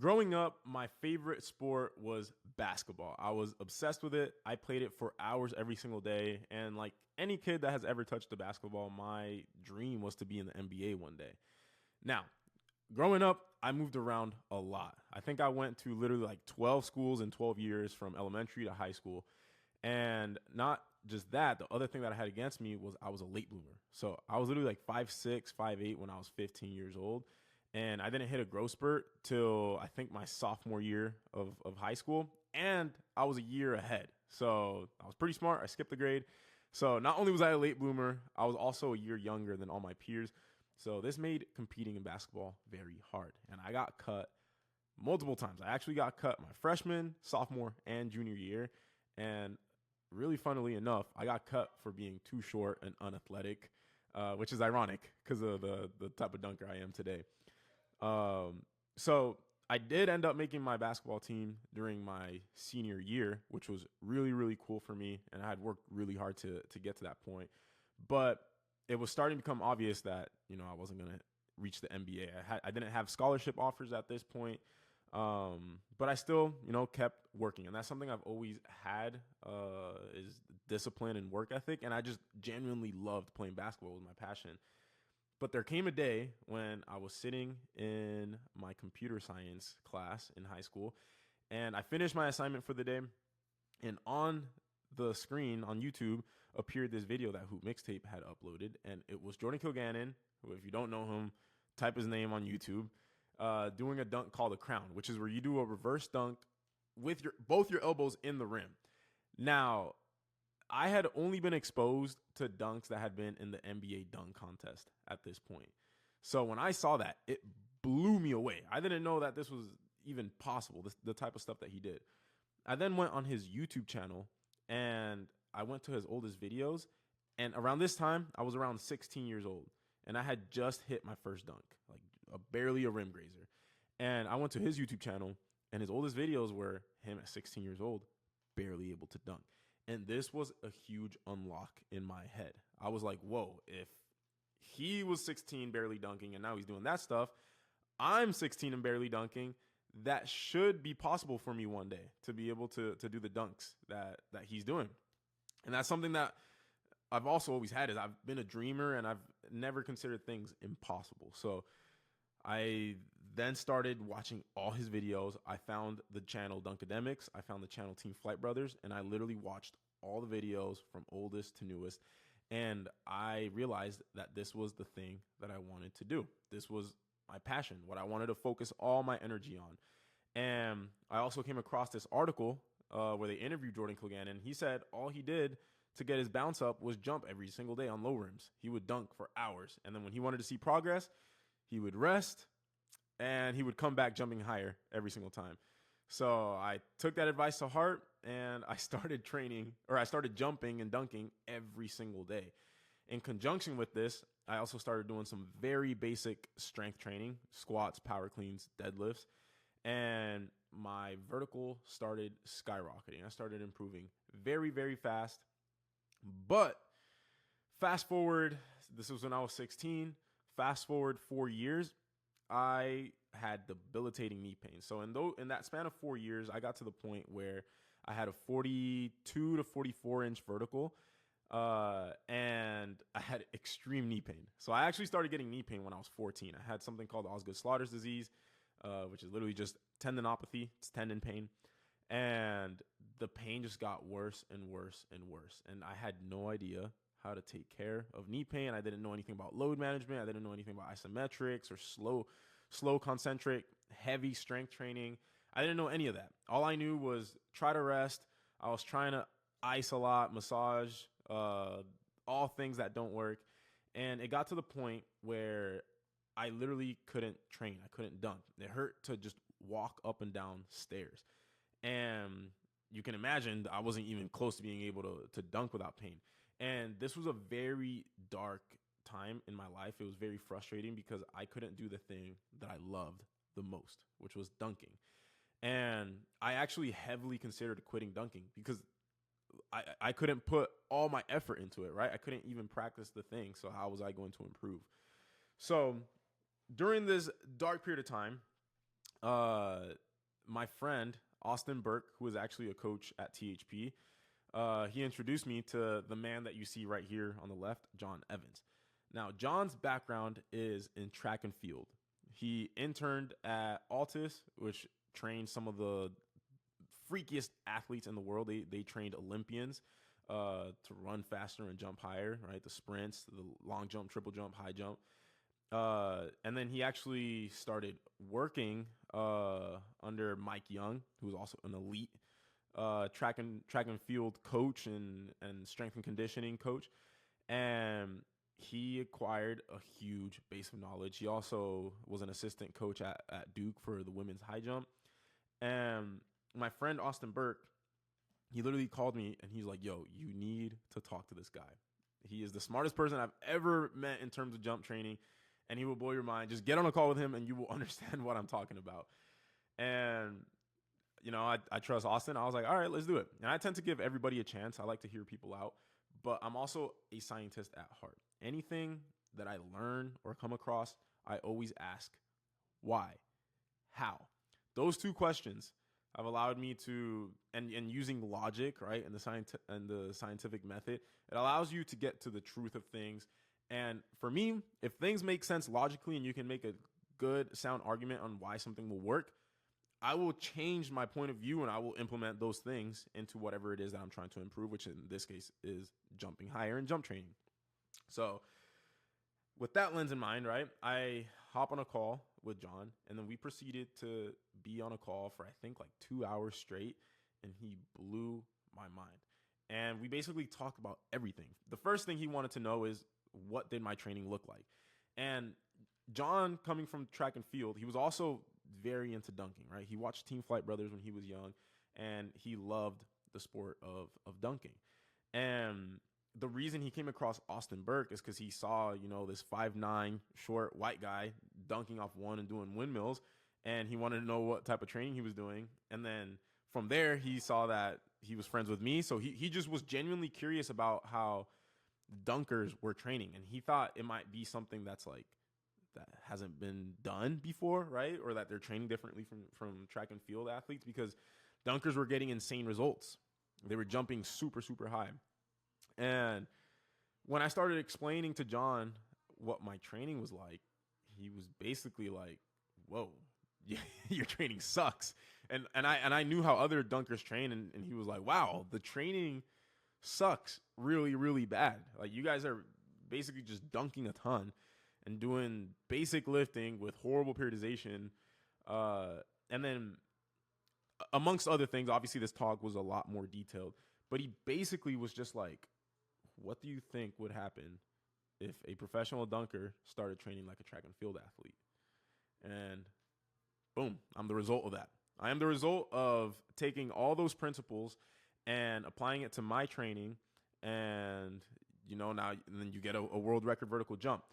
Growing up, my favorite sport was basketball. I was obsessed with it. I played it for hours every single day. And like any kid that has ever touched a basketball, my dream was to be in the NBA one day. Now, growing up, I moved around a lot. I think I went to literally like 12 schools in 12 years from elementary to high school. And not just that, the other thing that I had against me was I was a late bloomer. So I was literally like 5'6, 5'8" when I was 15 years old. And I didn't hit a growth spurt till I think my sophomore year of high school. And I was a year ahead. So I was pretty smart. I skipped the grade. So not only was I a late bloomer, I was also a year younger than all my peers. So this made competing in basketball very hard. And I got cut multiple times. I actually got cut my freshman, sophomore, and junior year. And really funnily enough, I got cut for being too short and unathletic, which is ironic because of the type of dunker I am today. So I did end up making my basketball team during my senior year, which was really, really cool for me. And I had worked really hard to get to that point. But it was starting to become obvious that, I wasn't going to reach the NBA. I didn't have scholarship offers at this point. But I still, kept working. And that's something I've always had, is discipline and work ethic. And I just genuinely loved playing basketball. It was my passion. But there came a day when I was sitting in my computer science class in high school, and I finished my assignment for the day, and on the screen on YouTube appeared this video that Hoop Mixtape had uploaded, and it was Jordan Kilgannon, who, if you don't know him, type his name on YouTube, doing a dunk called a crown, which is where you do a reverse dunk with both your elbows in the rim. Now, I had only been exposed to dunks that had been in the NBA dunk contest at this point. So when I saw that, it blew me away. I didn't know that this was even possible, the type of stuff that he did. I then went on his YouTube channel and I went to his oldest videos. And around this time, I was around 16 years old. And I had just hit my first dunk, like barely a rim grazer. And I went to his YouTube channel, and his oldest videos were him at 16 years old, barely able to dunk. And this was a huge unlock in my head. I was like, whoa, if he was 16 barely dunking and now he's doing that stuff, I'm 16 and barely dunking. That should be possible for me one day to be able to do the dunks that he's doing. And that's something that I've also always had, is I've been a dreamer and I've never considered things impossible. So I then started watching all his videos. I found the channel Dunkademics. I found the channel Team Flight Brothers, and I literally watched all the videos from oldest to newest. And I realized that this was the thing that I wanted to do. This was my passion, what I wanted to focus all my energy on. And I also came across this article where they interviewed Jordan Kilgannon. He said all he did to get his bounce up was jump every single day on low rims. He would dunk for hours. And then when he wanted to see progress, he would rest, and he would come back jumping higher every single time. So I took that advice to heart, and I started jumping and dunking every single day. In conjunction with this, I also started doing some very basic strength training, squats, power cleans, deadlifts, and my vertical started skyrocketing. I started improving very, very fast. But fast forward, this was when I was 16. Fast forward 4 years, I had debilitating knee pain. So in that span of 4 years, I got to the point where I had a 42 to 44 inch vertical, and I had extreme knee pain. So I actually started getting knee pain when I was 14. I had something called Osgood-Schlatters disease, which is literally just tendinopathy. It's tendon pain. And the pain just got worse and worse and worse. And I had no idea how to take care of knee pain. I didn't know anything about load management. I didn't know anything about isometrics or slow concentric, heavy strength training. I didn't know any of that. All I knew was try to rest. I was trying to ice a lot, massage, all things that don't work. And it got to the point where I literally couldn't train. I couldn't dunk. It hurt to just walk up and down stairs. And you can imagine I wasn't even close to being able to dunk without pain. And this was a very dark time in my life. It was very frustrating because I couldn't do the thing that I loved the most, which was dunking. And I actually heavily considered quitting dunking because I couldn't put all my effort into it, right? I couldn't even practice the thing. So how was I going to improve? So during this dark period of time, uh, my friend Austin Burke, who is actually a coach at THP, he introduced me to the man that you see right here on the left, John Evans. Now, John's background is in track and field. He interned at Altus, which trained some of the freakiest athletes in the world. They trained Olympians to run faster and jump higher, right? The sprints, the long jump, triple jump, high jump. And then he actually started working under Mike Young, who was also an elite track and field coach and strength and conditioning coach. And he acquired a huge base of knowledge. He also was an assistant coach at Duke for the women's high jump. And my friend Austin Burke, he literally called me and he's like, yo, you need to talk to this guy. He is the smartest person I've ever met in terms of jump training, and he will blow your mind. Just get on a call with him and you will understand what I'm talking about. And, you know, I trust Austin. I was like, all right, let's do it. And I tend to give everybody a chance. I like to hear people out, but I'm also a scientist at heart. Anything that I learn or come across, I always ask, why? How? Those two questions have allowed me to, and using logic, right, and the scientific method, it allows you to get to the truth of things. And for me, if things make sense logically and you can make a good, sound argument on why something will work, I will change my point of view and I will implement those things into whatever it is that I'm trying to improve, which in this case is jumping higher and jump training. So with that lens in mind, right, I hop on a call with John, and then we proceeded to be on a call for, I think, like 2 hours straight, and he blew my mind. And we basically talked about everything. The first thing he wanted to know is, what did my training look like? And John, coming from track and field, he was also very into dunking, right? He watched Team Flight Brothers when he was young, and he loved the sport of dunking. And the reason he came across Austin Burke is because he saw, you know, this 5'9" short white guy dunking off one and doing windmills, and he wanted to know what type of training he was doing. And then from there, he saw that he was friends with me, so he just was genuinely curious about how dunkers were training, and he thought it might be something that's like that hasn't been done before, right? Or that they're training differently from track and field athletes, because dunkers were getting insane results. They were jumping super, super high. And when I started explaining to John what my training was like, he was basically like, whoa, your training sucks. And I knew how other dunkers train, and he was like, wow, the training sucks really, really bad. Like, you guys are basically just dunking a ton and doing basic lifting with horrible periodization. And then amongst other things, obviously this talk was a lot more detailed, but he basically was just like, what do you think would happen if a professional dunker started training like a track and field athlete? And boom, I'm the result of that. I am the result of taking all those principles and applying it to my training. And, you know, now and then you get a world record vertical jump.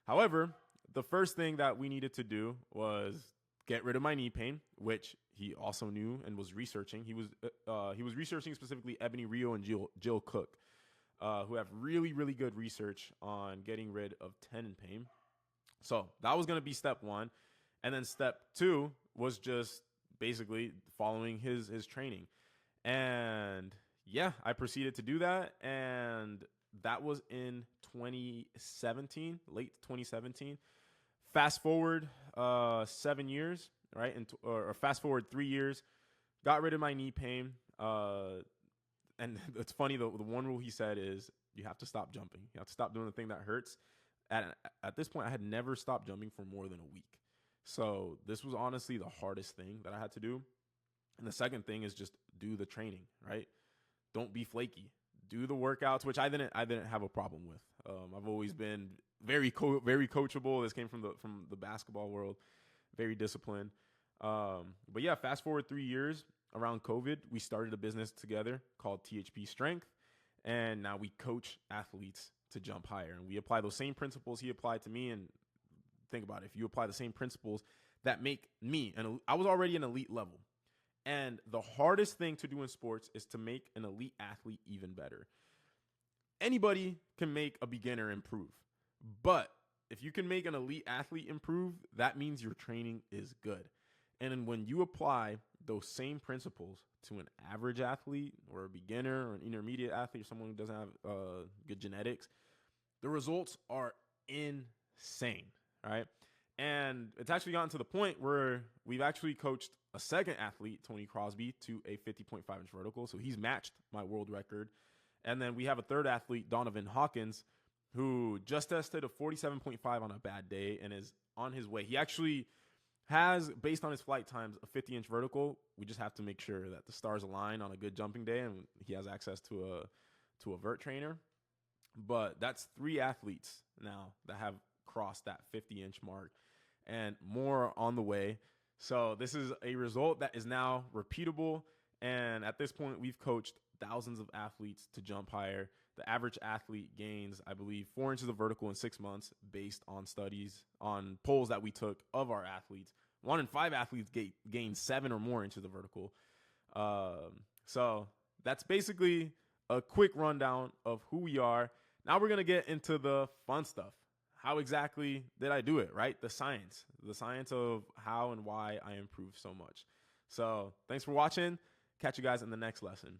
However, the first thing that we needed to do was get rid of my knee pain, which he also knew and was researching. He was researching specifically Ebony Rio and Jill Cook, who have really, really good research on getting rid of tendon pain. So that was going to be step one. And then step two was just basically following his training. And yeah, I proceeded to do that. And that was in 2017, late 2017. Fast forward 7 years, right? Or fast forward 3 years, got rid of my knee pain. And it's funny, the one rule he said is you have to stop jumping. You have to stop doing the thing that hurts. At this point, I had never stopped jumping for more than a week. So this was honestly the hardest thing that I had to do. And the second thing is just do the training, right? Don't be flaky. Do the workouts, which I didn't have a problem with. I've always been very coachable. This came from the basketball world, very disciplined. But yeah, fast forward 3 years. Around COVID, we started a business together called THP Strength, and now we coach athletes to jump higher. And we apply those same principles he applied to me. And think about it, if you apply the same principles that make me, and I was already an elite level. And the hardest thing to do in sports is to make an elite athlete even better. Anybody can make a beginner improve, but if you can make an elite athlete improve, that means your training is good. And then when you apply those same principles to an average athlete or a beginner or an intermediate athlete or someone who doesn't have good genetics, the results are insane, right? And it's actually gotten to the point where we've actually coached a second athlete, Tony Crosby, to a 50.5 inch vertical. So he's matched my world record. And then we have a third athlete, Donovan Hawkins, who just tested a 47.5 on a bad day and is on his way. He actually has, based on his flight times, a 50 inch vertical. We just have to make sure that the stars align on a good jumping day and he has access to a vert trainer. But that's 3 athletes now that have crossed that 50 inch mark and more on the way. So this is a result that is now repeatable. And at this point, we've coached thousands of athletes to jump higher. The average athlete gains, I believe, 4 inches of vertical in 6 months based on studies, on polls that we took of our athletes. 1 in 5 athletes gain 7 or more inches of vertical. So that's basically a quick rundown of who we are. Now we're going to get into the fun stuff. How exactly did I do it, right? The science of how and why I improved so much. So thanks for watching. Catch you guys in the next lesson.